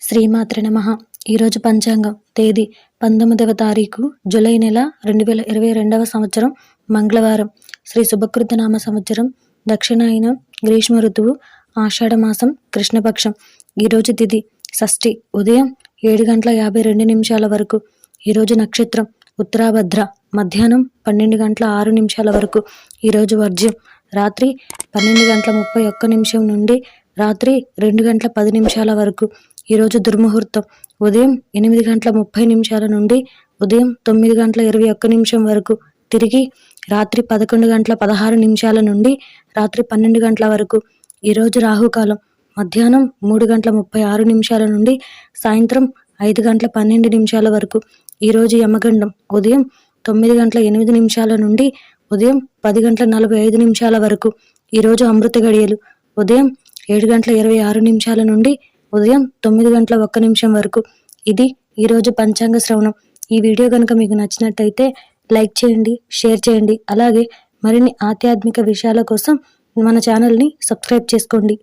శ్రీమాత్రే నమః. ఈరోజు పంచాంగం తేదీ 19వ తారీఖు జూలై నెల 2022వ సంవత్సరం మంగళవారం. శ్రీ శుభకృతనామ సంవత్సరం దక్షిణాయనం గ్రీష్మ ఋతువు ఆషాఢమాసం కృష్ణపక్షం. ఈరోజు తిథి షష్ఠి ఉదయం 7:52 వరకు. ఈరోజు నక్షత్రం ఉత్తరాభద్ర మధ్యాహ్నం 12:06 వరకు. ఈరోజు వర్జ్యం రాత్రి 12:31 నుండి రాత్రి 2:10 వరకు. ఈరోజు దుర్ముహూర్తం ఉదయం 8:30 నుండి ఉదయం 9:21 వరకు. తిరిగి రాత్రి 11:16 నుండి రాత్రి 12 వరకు. ఈరోజు రాహుకాలం మధ్యాహ్నం 3:36 నుండి సాయంత్రం 5:12 వరకు. ఈరోజు యమగండం ఉదయం 9:08 నుండి ఉదయం 10:45 వరకు. ఈరోజు అమృత గడియలు ఉదయం 7:26 నుండి ఉదయం 9:01 వరకు. ఇది ఈరోజు పంచాంగ శ్రవణం. ఈ వీడియో కనుక మీకు నచ్చినట్టయితే లైక్ చేయండి, షేర్ చేయండి. అలాగే మరిన్ని ఆధ్యాత్మిక విషయాల కోసం మన ఛానల్ని సబ్స్క్రైబ్ చేసుకోండి.